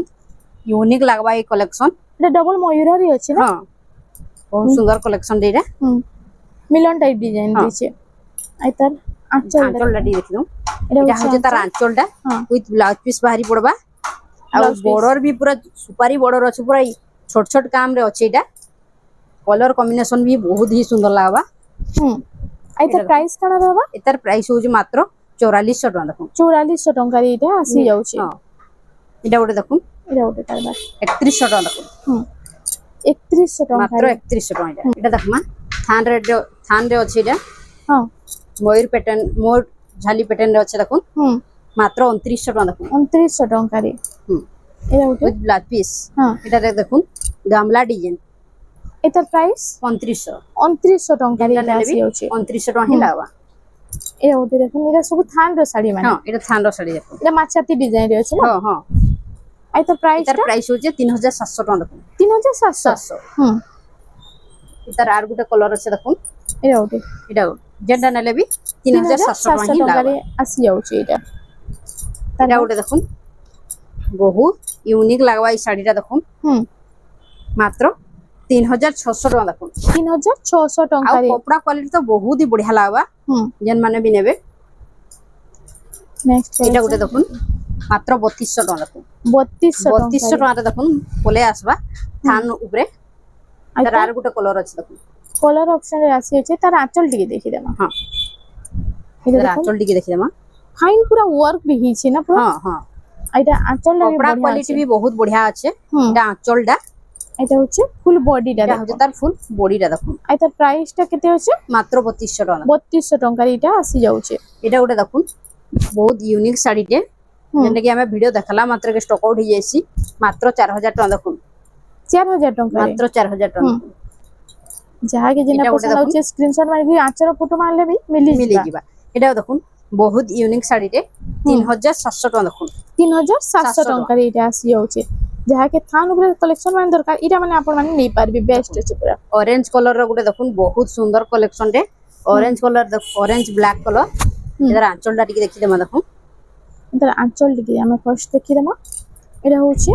[SPEAKER 1] यूनिक লাগবা এই কালেকশন
[SPEAKER 2] এটা ডবল ময়ূরেরই ଅଛି না
[SPEAKER 1] হ্যাঁ বহুত সুন্দর কালেকশন দেইরা
[SPEAKER 2] হুম মিলন টাইপ ডিজাইন
[SPEAKER 1] হ্যাঁ।
[SPEAKER 2] দিয়েছে আই তার আঁচল
[SPEAKER 1] আঁচলটা দিয়ে দেখি দাও
[SPEAKER 2] এটা
[SPEAKER 1] এটা
[SPEAKER 2] হচ্ছে
[SPEAKER 1] হচ্ছে তার আঁচলটা
[SPEAKER 2] হ্যাঁ
[SPEAKER 1] উইথ ব্লাউজ পিস বাহারি পড়বা আর
[SPEAKER 2] Blouse piece।
[SPEAKER 1] বর্ডর বি পুরা সুপারি বর্ডর আছে পুরা ছোট ছোট কাম রে আছে এটা কলর কম্বিনেশন বি বহুত হি সুন্দর লাগবা
[SPEAKER 2] হুম আই তার
[SPEAKER 1] এটা
[SPEAKER 2] প্রাইস কাଣା रहबा
[SPEAKER 1] এটার প্রাইস হচ্ছে মাত্র 4400 টাকা দেখুন
[SPEAKER 2] 4400 ଟଙ୍କାରେ এটা আসি যাଉଛି
[SPEAKER 1] হ্যাঁ এটা ওটা দেখুন
[SPEAKER 2] এটা ଗୋଟେ তার
[SPEAKER 1] 3100 টাকা দেখুন
[SPEAKER 2] হুম 3100
[SPEAKER 1] মাত্র
[SPEAKER 2] ଟଙ୍କାରେ
[SPEAKER 1] 3100 টাকা এটা দেখমা থান রে আছে এটা
[SPEAKER 2] হ্যাঁ
[SPEAKER 1] ময়ূর প্যাটার্ন মোর ঝালি প্যাটার্ন রে আছে দেখুন
[SPEAKER 2] হুম
[SPEAKER 1] মাত্র 2900 টাকা দেখুন
[SPEAKER 2] 2900 ଟଙ୍କାରେ
[SPEAKER 1] হুম
[SPEAKER 2] এটা ଗୋଟେ
[SPEAKER 1] উইথ ব্লাউজ পিস
[SPEAKER 2] হ্যাঁ
[SPEAKER 1] এটা দেখুন গামলা ডিজাইন
[SPEAKER 2] এটার প্রাইস
[SPEAKER 1] 2900
[SPEAKER 2] 2900 ଟଙ୍କାରେ
[SPEAKER 1] যেটা
[SPEAKER 2] এটা
[SPEAKER 1] নেলে
[SPEAKER 2] আসি
[SPEAKER 1] বি
[SPEAKER 2] যাଉଛି
[SPEAKER 1] 2900 টাকা হি লাগবা
[SPEAKER 2] এটা ଗୋଟେ দেখুন এটা ସବୁ থানର ଶାଢୀ মানে
[SPEAKER 1] হ্যাঁ এটা থানর শাড়ি দেখুন
[SPEAKER 2] এটা মাছাতি ডিজাইন রে আছে না
[SPEAKER 1] হ্যাঁ হ্যাঁ
[SPEAKER 2] আই তার প্রাইসটা
[SPEAKER 1] এটার প্রাইস হচ্ছে 3700 টাকা দেখুন
[SPEAKER 2] 3700
[SPEAKER 1] 700
[SPEAKER 2] হুম
[SPEAKER 1] এটার আর গোটা কালার আছে দেখুন
[SPEAKER 2] এটা ଗୋଟେ
[SPEAKER 1] এটা যেটা নেলে বি 3700 টাকা
[SPEAKER 2] 3700
[SPEAKER 1] হি লাগবা
[SPEAKER 2] ଟଙ୍କାରେ আসি যাଉଛି এটা
[SPEAKER 1] এটা ওটা দেখুন বহুত ইউনিক লাগবা এই শাড়িটা দেখুন
[SPEAKER 2] হুম
[SPEAKER 1] মাত্র 3600 টাকা দেখুন
[SPEAKER 2] 3600
[SPEAKER 1] আর
[SPEAKER 2] ଟଙ୍କାରେ
[SPEAKER 1] কপড়া কোয়ালিটি তো বহুত হি বঢ়িয়া লাগবা
[SPEAKER 2] হুম
[SPEAKER 1] যেন মানে বি নেবে
[SPEAKER 2] নেক্সট
[SPEAKER 1] এটা গোটে দেখুন মাত্র 3200 টাকা দেখুন
[SPEAKER 2] 3200
[SPEAKER 1] 3200 টাকাটা দেখুন পলে আসবা থান উপরে তার আর গোটে কালার আছে দেখুন
[SPEAKER 2] কলর অপশন রে আসি আছে তার আঁচল ଟିକେ দেখি দেমা
[SPEAKER 1] হ্যাঁ
[SPEAKER 2] এটা
[SPEAKER 1] তার
[SPEAKER 2] দেখুন
[SPEAKER 1] আঁচল টিকে দেখি দেমা
[SPEAKER 2] ফাইন পুরা ওয়ার্ক বি হিছে না পুরা
[SPEAKER 1] হ্যাঁ হ্যাঁ
[SPEAKER 2] এটা আঁচল রে
[SPEAKER 1] কপড়া কোয়ালিটি বি বহুত বঢ়িয়া আছে
[SPEAKER 2] হুম
[SPEAKER 1] এটা আঁচলটা
[SPEAKER 2] এটা হচ্ছে ফুল বডিটা
[SPEAKER 1] এটা হচ্ছে তার ফুল বডিটা দেখুন
[SPEAKER 2] আই তার প্রাইসটা কেতে হচ্ছে
[SPEAKER 1] মাত্র 3200 টাকা
[SPEAKER 2] 3200 ଟଙ୍କାରେ এটা আসি যাচ্ছে
[SPEAKER 1] এটা গোটে দেখুন বহুত ইউনিক শাড়িটে
[SPEAKER 2] হুম
[SPEAKER 1] যেটা কি আমি ভিডিও দেখালা মাত্র স্টক আউট হয়ে যাইছি মাত্র 4000 টাকা দেখুন
[SPEAKER 2] 4000 ଟଙ୍କାରେ
[SPEAKER 1] মাত্র 4000 টাকা
[SPEAKER 2] হুম ଯାହାକି ଯେନା
[SPEAKER 1] এটা ଗୋଟେ
[SPEAKER 2] ପସନ୍ଦ
[SPEAKER 1] ଦେଖୁନ୍।
[SPEAKER 2] ହଉଛି ସ୍କ୍ରିନଶଟ ମାରିକି ଆଞ୍ଚର ଫଟୋ ମାରିଲେ ବି
[SPEAKER 1] মিলি
[SPEAKER 2] ମିଳିଯିବ
[SPEAKER 1] ଯିବା এটাও দেখুন বহুত ইউনিক শাড়িটে 3700 টাকা দেখুন
[SPEAKER 2] 3700
[SPEAKER 1] 700
[SPEAKER 2] ଟଙ୍କାରେ ଏଇଟା ଆସି ଯାଉଛି ଯାହାକି ଥାନ ଉପରେ କଲେକ୍ସନ ମାନେ ଦରକାର ଏଇଟା ମାନେ ଆପଣ ମାନେ ନେଇପାରିବେ ବେଷ୍ଟ ଅଛି ପୁରା
[SPEAKER 1] অরেঞ্জ কলর গোটে দেখুন বহুত সুন্দর কলেকশন রে orange colour orange black colour এটার আঁচলটা টিকে দেখি দেমা দেখুন
[SPEAKER 2] তার আঁচল ଟିକେ ଆମେ ଫାର୍ଷ୍ଟ ଦେଖିଦେମା ଏଇଟା ହଉଛି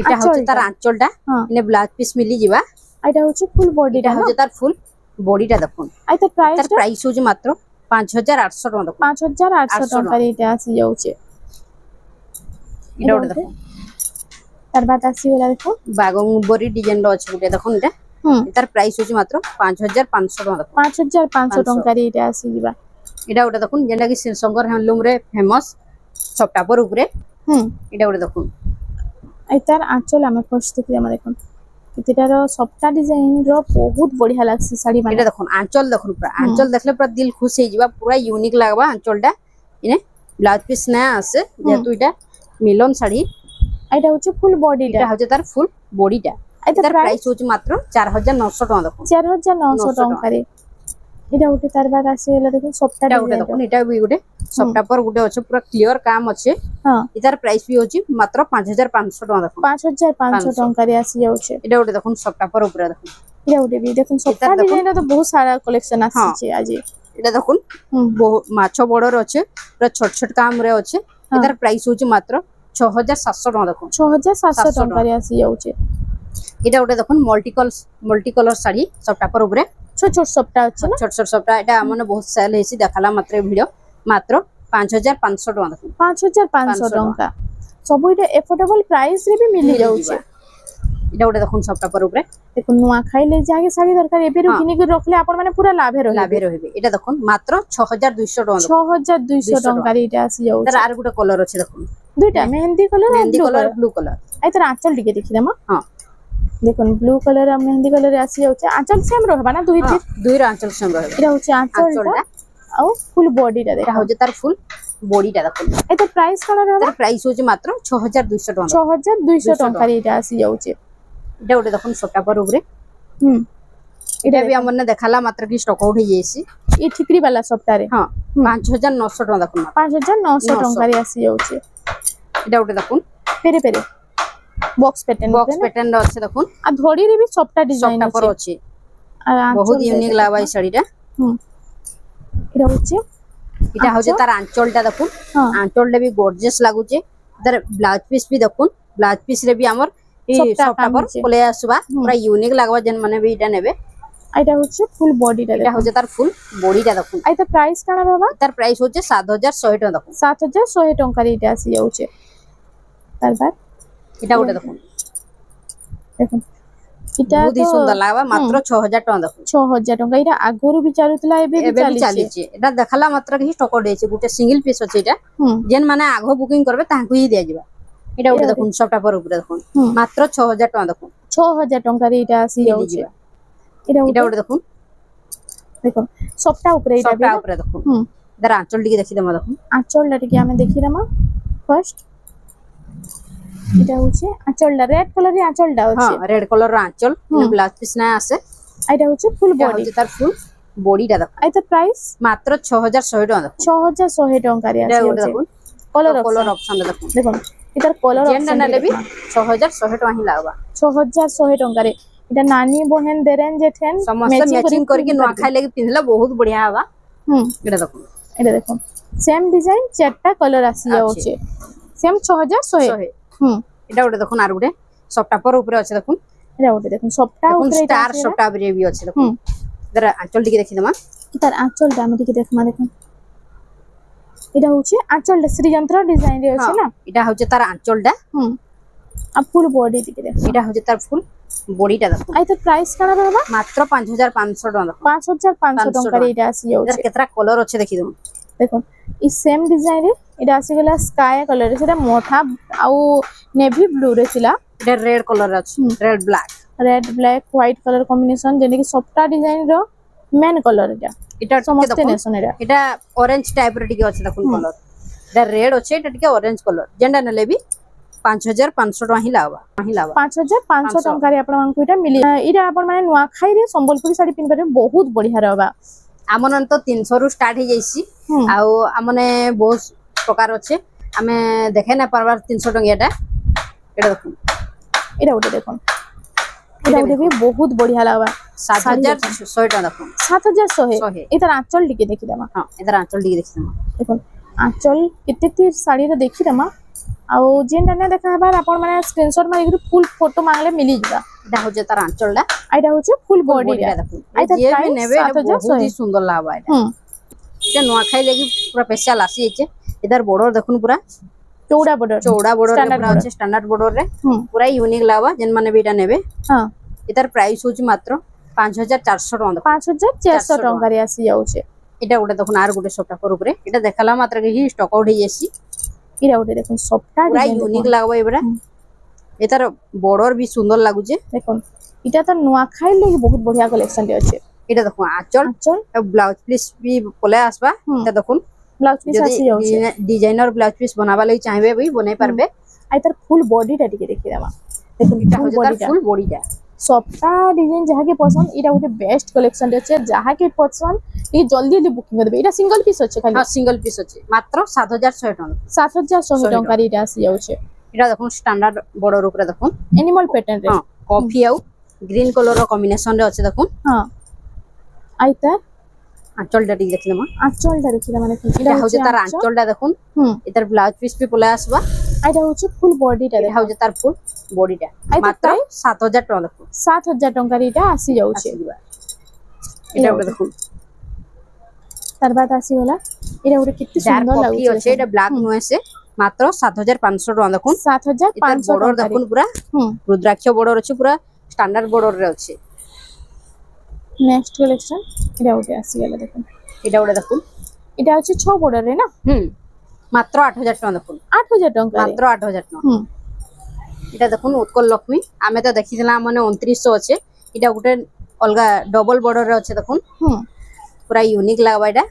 [SPEAKER 1] এটা হচ্ছে তার আঁচলটা
[SPEAKER 2] ହଁ
[SPEAKER 1] এনে ব্লাউজ পিস মিলি ଯିবা
[SPEAKER 2] ଏଇଟା ହଉଛି ফুল
[SPEAKER 1] এটা
[SPEAKER 2] বডিଟା
[SPEAKER 1] হচ্ছে তার ফুল বডিটা দেখুন
[SPEAKER 2] আই তার
[SPEAKER 1] তার
[SPEAKER 2] ପ୍ରାଇସଟା
[SPEAKER 1] প্রাইস হচ্ছে মাত্র 5800 টাকা দেখুন
[SPEAKER 2] 5800
[SPEAKER 1] 800
[SPEAKER 2] ଟଙ୍କାରେ ଏଇଟା ଆସି ଯାଉଛି
[SPEAKER 1] এটা ওটা দেখুন
[SPEAKER 2] তার বাদ আসিগলা দেখুন
[SPEAKER 1] বাগংবরি ডিজাইন র আছে গুটে দেখুন এটা এটার প্রাইস হচ্ছে মাত্র 5500 টাকা দেখুন
[SPEAKER 2] 5500 টঙ্কারে এটা আসিবা
[SPEAKER 1] এটা ওটা দেখুন যেটা কি শিলশঙ্কর হ্যান্ডলুম রে ফেমাস সফটাপর উপরে এটা ওটা দেখুন
[SPEAKER 2] এটার আঁচল আমি ফার্স্ট দেখি আমরা দেখুন এটার সবটা ডিজাইন র বহুত বঢ়িয়া লাগছে শাড়ি মানে
[SPEAKER 1] এটা দেখুন আঁচল দেখুন পুরা আঁচল দেখলে পুরা দিল খুশ হয়ে যাবা পুরা ইউনিক লাগবা আঁচলটা ইনে ব্লাউজ পিস না আছে যেহেতু এটা মিলন শাড়ি
[SPEAKER 2] এটা হচ্ছে ফুল বডিটা
[SPEAKER 1] এটা হচ্ছে তার ফুল বডিটা এটার প্রাইস হচ্ছে মাত্র 4900 টাকা দেখুন
[SPEAKER 2] 4900 টঙ্কারে এটা উঠে তার বাদ আসিগলা দেখুন সবটা
[SPEAKER 1] এটা ওটা দেখুন এটা বি গুটে সফটাপর গুটে আছে পুরা ক্লিয়ার কাম আছে
[SPEAKER 2] হ্যাঁ
[SPEAKER 1] এটার প্রাইস বি হচ্ছে মাত্র 5500 টাকা দেখুন
[SPEAKER 2] 5500 টঙ্কারে আসি যাচ্ছে
[SPEAKER 1] এটা ওটা দেখুন সফটাপর উপরে দেখুন
[SPEAKER 2] এটা উঠে বি দেখুন সবটা ডিজাইনটা তো বহুত সারা কালেকশন আসছে আজি
[SPEAKER 1] এটা দেখুন মাছ বড়র আছে পুরা ছোট ছোট কাম রে আছে এটার প্রাইস হচ্ছে মাত্র 6700 টাকা দেখুন
[SPEAKER 2] 6700 টঙ্কারে আসি যাচ্ছে
[SPEAKER 1] এটা ওটা দেখুন মাল্টি কলর শাড়ি সফটাপর উপরে
[SPEAKER 2] ছোট ছোট সবটা আছে না
[SPEAKER 1] ছোট ছোট সবটা এটা মানে বহুত সেল হয়েছে দেখালা মাত্র ভিডিও মাত্র 5500 টাকা দেখুন
[SPEAKER 2] 5500 টঙ্কা সব এটা এফোর্ডেবল প্রাইস রে বি মিলি যাচ্ছে
[SPEAKER 1] এটা ওটা দেখুন সফটাপর উপরে
[SPEAKER 2] দেখুন নোয়া খাইলে যাকে শাড়ি দরকার এবেরু কিনি করে রাখলে আপন মানে পুরা লাভে
[SPEAKER 1] রহিবে এটা দেখুন মাত্র 6200 টাকা
[SPEAKER 2] 6200 টঙ্কার এটা আসি যাচ্ছে
[SPEAKER 1] তার আর গোটা কলর আছে দেখুন
[SPEAKER 2] দুইটা মেহেন্দি কালার আর
[SPEAKER 1] মেহেন্দি কলর ব্লু কলর
[SPEAKER 2] এই তার আঁচল টিকে দেখি দেমা
[SPEAKER 1] হ্যাঁ
[SPEAKER 2] দেখুন ব্লু কালার আর মেহেন্দি কালার আসি যাচ্ছে আঁচল সেম রহবা না দুই
[SPEAKER 1] দুই আঁচল সেম রহিবে
[SPEAKER 2] এটা হচ্ছে আঁচলটা আর ফুল বডিটা
[SPEAKER 1] এটা হচ্ছে তার ফুল বডিটা দেখুন
[SPEAKER 2] এটা প্রাইস কোন রহবা
[SPEAKER 1] তার প্রাইস হচ্ছে মাত্র 6200 টাকা
[SPEAKER 2] 6200 টঙ্কার এটা আসি যাচ্ছে
[SPEAKER 1] এটা ওটা দেখুন সফটাপর উপরে
[SPEAKER 2] এটা
[SPEAKER 1] বি আমার না দেখালা মাত্র কি স্টক আউট হয়ে যাইছি
[SPEAKER 2] এই ঠিকরি বালা সফটারে
[SPEAKER 1] হ্যাঁ 5900 টাকা দেখুন
[SPEAKER 2] 5900 টঙ্কার আসি যাচ্ছে
[SPEAKER 1] এটা ওটা দেখুন
[SPEAKER 2] পেরে পেরে বক্স প্যাটার্ন
[SPEAKER 1] আছে দেখুন
[SPEAKER 2] আর ধড়ি রে বি সবটা ডিজাইন
[SPEAKER 1] সফটাপর আছে
[SPEAKER 2] আর
[SPEAKER 1] বহুত ইউনিক লাগবা এই শাড়িটা
[SPEAKER 2] এটা হচ্ছে
[SPEAKER 1] তার আঁচলটা দেখুন আঁচলটা বি গর্জিয়াস লাগুছে তার ব্লাউজ পিস বি দেখুন ব্লাউজ পিস রে বি আমার এই সফটাপর পলে আসবা পুরা ইউনিক লাগবা যেন মানে বি এটা নেবে
[SPEAKER 2] এটা হচ্ছে ফুল বডিটা
[SPEAKER 1] এটা হচ্ছে তার ফুল বডিটা দেখুন
[SPEAKER 2] এটা প্রাইস কানা বাবা
[SPEAKER 1] তার প্রাইস হচ্ছে 7100 টাকা দেখুন
[SPEAKER 2] 7100 টঙ্কার এটা আসি যাচ্ছে তারপর
[SPEAKER 1] এটা ওটা দেখুন
[SPEAKER 2] দেখুন এটা
[SPEAKER 1] বহুত সুন্দর লাগবা মাত্র 6000 টাকা দেখুন
[SPEAKER 2] 6000 টঙ্কা এটা আগরু বিচারুতলা এবে
[SPEAKER 1] চালিছে এটা দেখালা মাত্র কি স্টক দিয়েছে গুটে সিঙ্গেল পিস আছে এটা যেন মানে আগ বুকিং করবে তাহাকু হি দিয়া যাবা এটা ওটা দেখুন সফটাপর উপরে দেখুন মাত্র 6000 টাকা দেখুন
[SPEAKER 2] 6000 টঙ্কার এটা আসি যাচ্ছে
[SPEAKER 1] এটা ওটা দেখুন
[SPEAKER 2] দেখুন সবটা উপরে এটা
[SPEAKER 1] দেখুন দাঁড়া আঁচল টিকে দেখি দেমা দেখুন
[SPEAKER 2] আঁচলটা টিকে আমি দেখি দেমা ফার্স্ট এটা হচ্ছে আঁচলটা রেড কালারের আঁচলটা হচ্ছে
[SPEAKER 1] হ্যাঁ রেড কালারের আঁচল ব্লাউজ পিস না আছে
[SPEAKER 2] এটা হচ্ছে ফুল বডি
[SPEAKER 1] তার ফুল বডিটা দেখুন
[SPEAKER 2] এটা প্রাইস
[SPEAKER 1] মাত্র 6100 টাকা দেখুন
[SPEAKER 2] 6100 টাকার আছে
[SPEAKER 1] দেখুন কলর অপশনটা দেখুন
[SPEAKER 2] দেখুন এটার কলর
[SPEAKER 1] অপশন নেলে বি 6100 টাকা হি লাগবা
[SPEAKER 2] 6100 টাকার এটা নানি বহেন দেরেন জেঠেন
[SPEAKER 1] সমস্ত ম্যাচিং করিকে নোয়া খাই লাগি পিনলে বহুত বঢ়িয়া হবা এটা দেখুন
[SPEAKER 2] সেম ডিজাইন চারটা কলর আসি যাচ্ছে সেম 6100
[SPEAKER 1] এটা ওটা দেখুন আর গুটে সফটাপর উপরে আছে দেখুন
[SPEAKER 2] এটা ওটা দেখুন সবটা উপরে
[SPEAKER 1] স্টার সফটা বি আছে দেখুন এর আঁচল টিকে দেখি দেমা
[SPEAKER 2] তার আঁচলটা আমি টিকে দেখমা দেখুন এটা হচ্ছে আঁচলটা শ্রীযন্ত্র ডিজাইন রে আছে না
[SPEAKER 1] এটা হচ্ছে তার আঁচলটা
[SPEAKER 2] আর ফুল বডি টিকে দেখুন
[SPEAKER 1] এটা হচ্ছে তার ফুল বডিটা দেখুন
[SPEAKER 2] আই তো প্রাইস কানা বাবা
[SPEAKER 1] মাত্র 5500 টাকা
[SPEAKER 2] 5500 টাকার এটা আসি যাচ্ছে
[SPEAKER 1] এর কেতরা কলর আছে দেখি দেমু
[SPEAKER 2] দেখুন এই সেম ডিজাইন রে এটা আসি গলা স্কাই কালার সেটা মোঠা আউ নেভি ব্লু রে ছিলা
[SPEAKER 1] এটা রেড কালার আছে red black
[SPEAKER 2] white colour combination যেনে কি সবটা ডিজাইন র মেন কালার এটা সমস্ত নেশন
[SPEAKER 1] এটা অরেঞ্জ টাইপ র টিকে আছে দেখুন কালার এটা রেড আছে এটা টিকে অরেঞ্জ কালার যেন্ডা নেলে বি 5500 টাকা হি লাগবা
[SPEAKER 2] 5500 টঙ্কারে আপন মানকু এটা মিলি এটা আপন মানে নোয়া খাই রে সম্বলপুরি শাড়ি পিনবারে বহুত বঢ়িয়া रहबा
[SPEAKER 1] আমন তো 300 রু স্টার্ট হে যাইছি আউ আমনে বহুত প্রকার আছে আমি দেখে না পারবার 300 টাকা এটা দেখুন
[SPEAKER 2] এটা ওটা দেখুন এটা ওটা भी বহুত বঢ়িয়া লাগবা
[SPEAKER 1] 7100 টাকা দেখুন
[SPEAKER 2] 7100 এটার আঁচল টিকে দেখি দেমা
[SPEAKER 1] হ্যাঁ এটার আঁচল টিকে দেখি দেমা
[SPEAKER 2] দেখুন আঁচল কেতে শাড়ির দেখি দেমা আউ যেনটা না দেখা হবার আপন মানে স্ক্রিনশট মারি ফুল ফটো মাংলে মিলি যাবা
[SPEAKER 1] এটা হচ্ছে তার আঁচলটা
[SPEAKER 2] এটা হচ্ছে ফুল বডিটা
[SPEAKER 1] দেখুন এটা যে নেবে এটা বহুত সুন্দর লাগবা এটা নোয়া খাই লাগি পুরা স্পেশাল আসি আছে এটার বড় দেখুন পুরা
[SPEAKER 2] चौड़ा बॉर्डर
[SPEAKER 1] चौड़ा बॉर्डर रे
[SPEAKER 2] Standard
[SPEAKER 1] पूरा
[SPEAKER 2] border.
[SPEAKER 1] अछि स्टैंडर्ड बॉर्डर रे
[SPEAKER 2] हम्म
[SPEAKER 1] पूरा यूनिक लागबा जेन माने भी एटा नेबे
[SPEAKER 2] हाँ
[SPEAKER 1] एतार प्राइस होची मात्र 5400 टका
[SPEAKER 2] 5400 टंका रे आसी जाउछे
[SPEAKER 1] এটা গোটে দেখুন আর গোটে সফটা উপরে এটা দেখালা মাত্র কি স্টক আউট হয়ে যাচ্ছি
[SPEAKER 2] इरा उठे देखो सफ्टा
[SPEAKER 1] পুরা
[SPEAKER 2] डिजाइन
[SPEAKER 1] ইউনিক
[SPEAKER 2] देखो
[SPEAKER 1] লাগবে এবারে এটার বর্ডর বি সুন্দর লাগুছে
[SPEAKER 2] देखो इटा तो नुआ खाई लेगी बहुत बढ़िया कलेक्शन रे আছে
[SPEAKER 1] এটা দেখুন আঁচল
[SPEAKER 2] আঁচল
[SPEAKER 1] ব্লাউজ পিস বি পলে আসবা
[SPEAKER 2] হুম।
[SPEAKER 1] এটা দেখুন
[SPEAKER 2] ब्लाउज पीस
[SPEAKER 1] যদি
[SPEAKER 2] आसी जाउछे
[SPEAKER 1] ডিজাইনার ব্লাউজ পিস বানাবা লাগি চাইবে বই বনাই পারবে
[SPEAKER 2] आई तार फुल बॉडी टा टिके देखि देमा देखो
[SPEAKER 1] এটা
[SPEAKER 2] फुल
[SPEAKER 1] হচ্ছে তার
[SPEAKER 2] बॉडी टा
[SPEAKER 1] ফুল বডিটা
[SPEAKER 2] सफ्टा डिजाइन जहाँ के पसंद इटा उठे बेस्ट कलेक्शन रे আছে जहाँ के पसंद ये जल्दी जल्दी बुकिंग कर देबे इटा सिंगल पीस আছে খালি
[SPEAKER 1] হ্যাঁ সিঙ্গেল পিস আছে মাত্র 7100 টাকা
[SPEAKER 2] 7100 टंका रे इटा आसी जाउछे
[SPEAKER 1] এটা দেখুন স্ট্যান্ডার্ড বর্ডর উপরে দেখুন
[SPEAKER 2] एनिमल पैटर्न रे
[SPEAKER 1] হ্যাঁ কফি আউ গ্রিন কলর কম্বিনেশন রে আছে দেখুন
[SPEAKER 2] हाँ आई तार
[SPEAKER 1] আঁচলটা ঠিক দেখলে মা
[SPEAKER 2] আঁচলটা দেখি মানে কি
[SPEAKER 1] এটা হচ্ছে তার আঁচলটা দেখুন
[SPEAKER 2] হুম
[SPEAKER 1] এটার ব্লাউজ পিস বি পলে আসবা
[SPEAKER 2] এটা হচ্ছে ফুল বডিটা
[SPEAKER 1] এটা হচ্ছে তার ফুল বডিটা
[SPEAKER 2] আর
[SPEAKER 1] মাত্র
[SPEAKER 2] তাই?
[SPEAKER 1] 7000 টাকা দেখুন
[SPEAKER 2] 7000 টঙ্কার এটা আসি যাଉଛି
[SPEAKER 1] আসিবা এটা ওটা দেখুন
[SPEAKER 2] তার বাদ আসি গলা এটা ওটা কি
[SPEAKER 1] যার
[SPEAKER 2] সুন্দর
[SPEAKER 1] কপি
[SPEAKER 2] লাগুছে
[SPEAKER 1] আছে এটা ব্ল্যাক নয়েছে মাত্র 7500 টাকা দেখুন এটার
[SPEAKER 2] 7500
[SPEAKER 1] বর্ডর
[SPEAKER 2] টঙ্কা
[SPEAKER 1] দেখুন পুরা
[SPEAKER 2] হুম
[SPEAKER 1] রুদ্রাক্ষ বর্ডর আছে পুরা স্ট্যান্ডার্ড বর্ডর রে আছে
[SPEAKER 2] নেক্সট কালেকশন এটা ওটা আসি গলা দেখুন
[SPEAKER 1] এটা ওটা দেখুন
[SPEAKER 2] এটা হচ্ছে 6 বর্ডার রে না
[SPEAKER 1] হুম মাত্র 8000 টাকা দেখুন
[SPEAKER 2] 8000 টঙ্কা রে
[SPEAKER 1] মাত্র 8000 টাকা
[SPEAKER 2] হুম
[SPEAKER 1] এটা দেখুন উৎকল লক্ষ্মী আমি তো দেখিছিলাম মানে 2900 আছে এটা গোটে অলগা ডবল বর্ডর রে আছে দেখুন
[SPEAKER 2] হুম
[SPEAKER 1] পুরা ইউনিক লাগবা এটা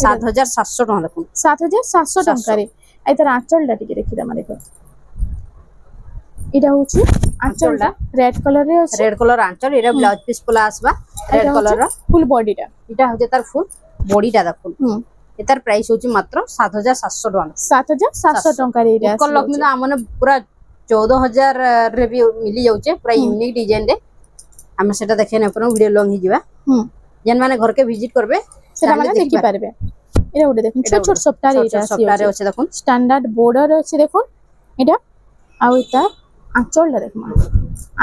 [SPEAKER 1] 7700 টাকা দেখুন
[SPEAKER 2] 7700 টঙ্কা রে এই তার আঁচলটা টিকে দেখি দাম দেখো এটা হচ্ছে আঁচলটা রেড কালার রে আছে
[SPEAKER 1] রেড কালার আঁচল এটা ব্লাউজ পিস পলা আসবা রেড কালার
[SPEAKER 2] ফুল বডিটা
[SPEAKER 1] এটা হচ্ছে তার ফুল বডিটা দেখুন
[SPEAKER 2] হুম
[SPEAKER 1] এটার প্রাইস হচ্ছে মাত্র 7700 টাকা
[SPEAKER 2] 7700 টঙ্কা রে এটা
[SPEAKER 1] উৎকল লক্ষ্মী তো আমনে পুরা 14000 রে বি মিলি যাচ্ছে পুরা ইউনিক ডিজাইন রে আমি সেটা দেখে না পুরো ভিডিও লং হি যাবা
[SPEAKER 2] হুম
[SPEAKER 1] যেন মানে ঘরকে ভিজিট করবে
[SPEAKER 2] সেটা মানে দেখি পারবে এটা ওটা দেখুন ছোট ছোট সফটওয়্যার এটা আছে
[SPEAKER 1] সফটওয়্যারে আছে দেখুন
[SPEAKER 2] স্ট্যান্ডার্ড বর্ডার আছে দেখুন এটা আর এটা আঁচলটা দেখুন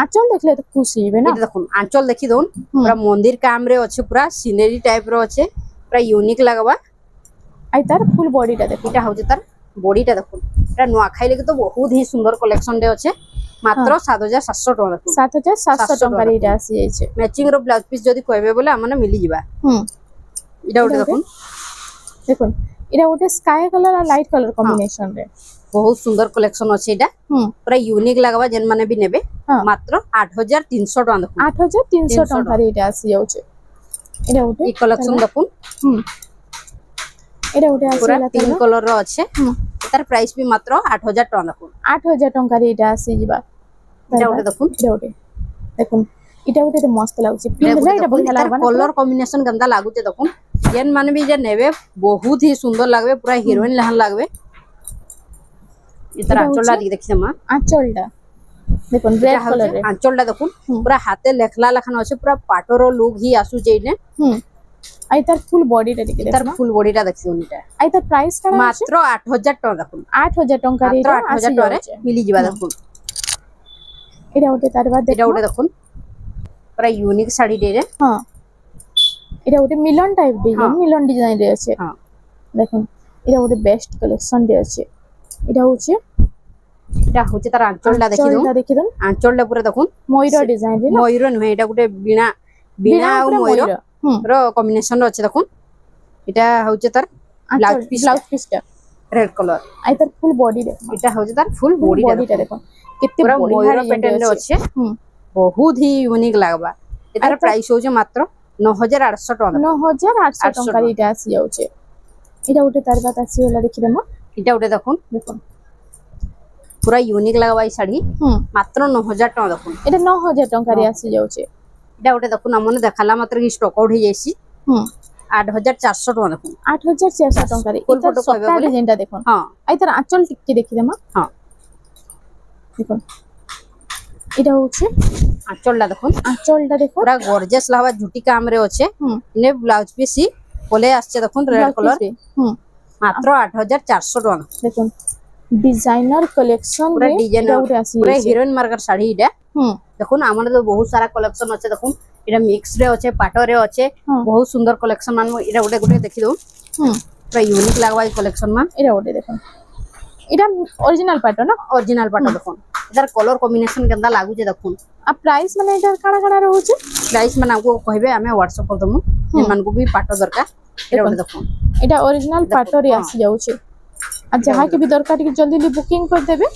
[SPEAKER 2] আঁচল দেখলে তো খুশি হবে না
[SPEAKER 1] এটা দেখুন আঁচল দেখি দউন পুরা মন্দির কাম রে আছে পুরা সিনারি টাইপ র আছে পুরা ইউনিক লাগবা
[SPEAKER 2] আর তার ফুল বডিটা দেখুন
[SPEAKER 1] এটা হচ্ছে তার বডিটা দেখুন এটা নোয়া খাইলে তো বহুত হি সুন্দর কালেকশন রে আছে মাত্র 7700 টাকা দেখুন
[SPEAKER 2] 7700 টঙ্কার এটা আসি যাইছে
[SPEAKER 1] ম্যাচিং র ব্লাউজ পিস যদি কইবে বলে আমনে মিলি যাবা
[SPEAKER 2] হুম
[SPEAKER 1] এটা ওটা দেখুন
[SPEAKER 2] দেখুন এটা ওটা স্কাই কালার আর লাইট কালার কম্বিনেশন রে
[SPEAKER 1] বহুত সুন্দর কালেকশন আছে এটা
[SPEAKER 2] হুম
[SPEAKER 1] পুরা ইউনিক লাগবা যেন মানে বি নেবে
[SPEAKER 2] হ্যাঁ।
[SPEAKER 1] মাত্র 8300 টাকা দেখুন
[SPEAKER 2] 8300 টঙ্কার এটা আসি যাচ্ছে এটা ওটা
[SPEAKER 1] এই কালেকশন দেখুন
[SPEAKER 2] হুম এটা ওটা আসি
[SPEAKER 1] পুরা
[SPEAKER 2] গলা
[SPEAKER 1] তিন কালার র আছে
[SPEAKER 2] হুম
[SPEAKER 1] এটার প্রাইস বি মাত্র 8000 টাকা দেখুন
[SPEAKER 2] 8000 টঙ্কার এটা আসি যাবা
[SPEAKER 1] এটা ওটা দেখুন
[SPEAKER 2] এটা ওটা দেখুন এটা ওটা তো মস্ত লাগুছে প্রিন্ট এটা বঢ়িয়া লাগবা না
[SPEAKER 1] কলর কম্বিনেশন গন্দা লাগুছে দেখুন যেন মানে বি যে নেবে বহুত হি সুন্দর লাগবে পুরা হিরোইন লাহান লাগবে এটার
[SPEAKER 2] এটা
[SPEAKER 1] আঁচলটা
[SPEAKER 2] হচ্ছে-
[SPEAKER 1] দিকে দেখছি মা
[SPEAKER 2] আঁচলটা দেখুন রেড কালার রে
[SPEAKER 1] আঁচলটা দেখুন
[SPEAKER 2] হুম।
[SPEAKER 1] পুরা হাতে লেখলা লেখানো আছে পুরা পাটর লুক হি আসুছে এইনে
[SPEAKER 2] হুম আর তার ফুল বডিটা দেখি
[SPEAKER 1] তার
[SPEAKER 2] দেখুন
[SPEAKER 1] ফুল বডিটা দেখছি উনিটা
[SPEAKER 2] আর তার প্রাইস কেমন আছে
[SPEAKER 1] মাত্র 8000 টাকা দেখুন
[SPEAKER 2] 8000 টঙ্কার
[SPEAKER 1] মাত্র
[SPEAKER 2] এটা
[SPEAKER 1] 8000
[SPEAKER 2] আসি
[SPEAKER 1] টাকারে
[SPEAKER 2] যাচ্ছে
[SPEAKER 1] মিলি যাবা দেখুন
[SPEAKER 2] এটা ওটা তার বাদ
[SPEAKER 1] এটা
[SPEAKER 2] দেখুন
[SPEAKER 1] ওটা দেখুন পুরা ইউনিক শাড়ি রে
[SPEAKER 2] হ্যাঁ এটা ওটা মিলন টাইপ ডিজাইন
[SPEAKER 1] হ্যাঁ।
[SPEAKER 2] মিলন ডিজাইন রে আছে
[SPEAKER 1] হ্যাঁ
[SPEAKER 2] দেখুন এটা ওটা বেস্ট কালেকশন রে আছে এটা হচ্ছে
[SPEAKER 1] এটা হচ্ছে তার আঁচলটা দেখি দাও
[SPEAKER 2] আঁচলটা দেখি দেন
[SPEAKER 1] আঁচলটা পুরা দেখুন
[SPEAKER 2] ময়ূর ডিজাইন রে না
[SPEAKER 1] ময়ূর নহে এটা গোটে বিনা বিনা আর
[SPEAKER 2] উপরে
[SPEAKER 1] ময়ূর
[SPEAKER 2] হুম
[SPEAKER 1] র কম্বিনেশন আছে দেখুন এটা হচ্ছে তার ব্লাউজ পিস
[SPEAKER 2] ব্লাউজ পিসটা
[SPEAKER 1] রেড কালার
[SPEAKER 2] আর তার ফুল বডি দেখুন
[SPEAKER 1] এটা হচ্ছে তার ফুল
[SPEAKER 2] ফুল
[SPEAKER 1] বডিটা
[SPEAKER 2] বডিটা দেখুন কেতে
[SPEAKER 1] পুরা
[SPEAKER 2] বড়িয়া
[SPEAKER 1] ময়ূর
[SPEAKER 2] ডিজাইন
[SPEAKER 1] প্যাটার্ন রে
[SPEAKER 2] আছে
[SPEAKER 1] আছে
[SPEAKER 2] হুম
[SPEAKER 1] বহুত হি ইউনিক লাগবা এটার
[SPEAKER 2] আর
[SPEAKER 1] প্রাইস হচ্ছে মাত্র 9800 টাকা
[SPEAKER 2] 9800
[SPEAKER 1] 800
[SPEAKER 2] টঙ্কার এটা আসি যাচ্ছে এটা ওটা তার বাদ আসি হলা দেখি দেন
[SPEAKER 1] এটা ওটা দেখুন
[SPEAKER 2] দেখুন
[SPEAKER 1] পুরা ইউনিক লাগবা এই শাড়ি
[SPEAKER 2] হুম
[SPEAKER 1] মাত্র 9000 টাকা দেখুন
[SPEAKER 2] এটা 9000 টঙ্কার আসি যাচ্ছে
[SPEAKER 1] এটা ওটা দেখুন আমনে দেখালা মাত্র কি স্টক আউট হয়ে যাইছি
[SPEAKER 2] হুম
[SPEAKER 1] 8400 টাকা দেখুন
[SPEAKER 2] 8400 টঙ্কার
[SPEAKER 1] ফুল
[SPEAKER 2] এটা
[SPEAKER 1] ফটো কইবে
[SPEAKER 2] সফটওয়্যার
[SPEAKER 1] বলে?
[SPEAKER 2] ডিজাইনটা দেখুন
[SPEAKER 1] হ্যাঁ
[SPEAKER 2] আর তার আঁচল টিকে দেখি দেন
[SPEAKER 1] হ্যাঁ
[SPEAKER 2] দেখুন এটা হচ্ছে
[SPEAKER 1] আঁচলটা দেখুন
[SPEAKER 2] আঁচলটা দেখুন
[SPEAKER 1] পুরা গর্জিয়াস লাগবা জুটি কাম রে আছে
[SPEAKER 2] হুম
[SPEAKER 1] ইনে ব্লাউজ পিস বলে আসছে দেখুন রেড
[SPEAKER 2] ব্লাউজ
[SPEAKER 1] কালার
[SPEAKER 2] পিস হুম
[SPEAKER 1] মাত্র 8400 টাকা
[SPEAKER 2] দেখুন ডিজাইনার কালেকশন
[SPEAKER 1] পুরা
[SPEAKER 2] রে
[SPEAKER 1] ডিজাইন
[SPEAKER 2] এটা উঠে আসি
[SPEAKER 1] পুরা হিরোইন মার্কার শাড়ি এটা
[SPEAKER 2] হুম
[SPEAKER 1] দেখুন আমাদের তো বহুত সারা কালেকশন আছে দেখুন এটা মিক্স রে আছে পাটরে আছে
[SPEAKER 2] হ্যাঁ।
[SPEAKER 1] বহুত সুন্দর কালেকশন মান এটা গোটে গোটে দেখি দઉં
[SPEAKER 2] হুম
[SPEAKER 1] পুরা ইউনিক লাগবা এই কালেকশন মান
[SPEAKER 2] এটা ওটা দেখুন এটা অরিজিনাল পাট না
[SPEAKER 1] ओरिजिनल पाट देखुन इधर कलर कॉम्बिनेशन केंदा लागु जे देखुन
[SPEAKER 2] आ प्राइस माने এটা কানা কানা রହୁছে
[SPEAKER 1] प्राइस माने हमको कहबे हमें व्हाट्सएप कर दमु जे मान को भी पाट दरकार एटा
[SPEAKER 2] देखुन।
[SPEAKER 1] देखुन
[SPEAKER 2] এটা অরিজিনাল পাটরে
[SPEAKER 1] হ্যাঁ।
[SPEAKER 2] আসি যাচ্ছে আর যাহা কি भी দরকার টিকে জলদি জলদি বুকিং করে দেবে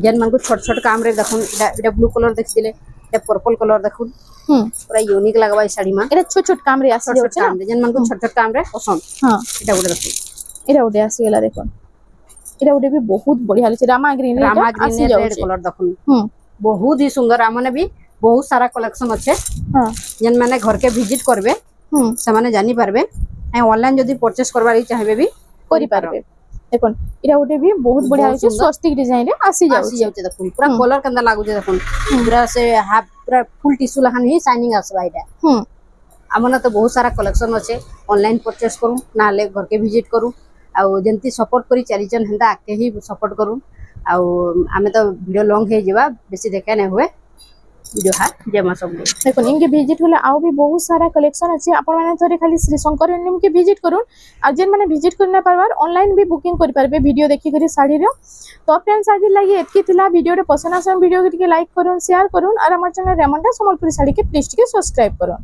[SPEAKER 1] जेन मान को छोट छोट काम रे देखुन एटा ब्लू कलर देख दिले एटा पर्पल कलर देखुन
[SPEAKER 2] হুম
[SPEAKER 1] पूरा यूनिक लगबा ई साड़ी मा
[SPEAKER 2] এটা ছোট ছোট কামরে আসি
[SPEAKER 1] छोट छोट
[SPEAKER 2] যাচ্ছে না
[SPEAKER 1] काम रे जेन मान को छोट छोट काम रे पसंद
[SPEAKER 2] হ্যাঁ
[SPEAKER 1] एटा गुडे देखुन
[SPEAKER 2] এটা ওটা আসি গেলা দেখুন এটা ওটা भी बहुत बढ़िया লাগছে রামা গ্রিন রে
[SPEAKER 1] रामा
[SPEAKER 2] এটা আসি
[SPEAKER 1] ग्रीन रेड
[SPEAKER 2] যাচ্ছে
[SPEAKER 1] कलर देखुन
[SPEAKER 2] হুম
[SPEAKER 1] बहुत ही सुंदर आमने भी बहुत सारा कलेक्शन अच्छे
[SPEAKER 2] হ্যাঁ
[SPEAKER 1] जेन माने घर के विजिट करबे
[SPEAKER 2] হুম
[SPEAKER 1] से माने जानी पारबे ए ऑनलाइन जदी परचेस करबार चाहबे भी
[SPEAKER 2] করি পারবে দেখুন এটা ওটা भी बहुत बढ़िया
[SPEAKER 1] बहुत
[SPEAKER 2] লাগছে
[SPEAKER 1] सुंदर।
[SPEAKER 2] स्वस्तिक डिजाइन রে আসি
[SPEAKER 1] आसी
[SPEAKER 2] যাচ্ছে
[SPEAKER 1] जाउचे देखुन पूरा
[SPEAKER 2] हम्म।
[SPEAKER 1] कलर केंदा लागु देखुन पूरा से हाफ पूरा फुल टिश्यू लहान ही शाइनिंग आसबा एटा
[SPEAKER 2] হুম
[SPEAKER 1] आमने तो बहुत सारा कलेक्शन अच्छे ऑनलाइन परचेस करू नाले घर के विजिट करू आ जेंती सपोर्ट करी चलीचन हेंदा आके ही सपोर्ट करू आ आमे तो वीडियो लॉन्ग हे जेबा बेसी देखे नै हुए वीडियो हा जेमा सब
[SPEAKER 2] দেখুন ইনকে ভিজিট হলে আও भी बहुत सारा कलेक्शन আছে আপন মানে থরে খালি শ্রী শঙ্কর হ্যান্ডলুম কে ভিজিট করুন আর যেন মানে ভিজিট করি না পারবার অনলাइन भी বুকিং করি পারবে ভিডিও দেখি করি শাড়ি রে তো ফ্রেন্ডস আজি লাগি এতকি থিলা ভিডিওরে পছন্দ আসন ভিডিও কে লাইক করুন শেয়ার করুন আর আমার চ্যানেল রেমন্ডা সম্বলপুরি শাড়ি কে প্লিজ টিকে সবস্ক্রাইব করুন।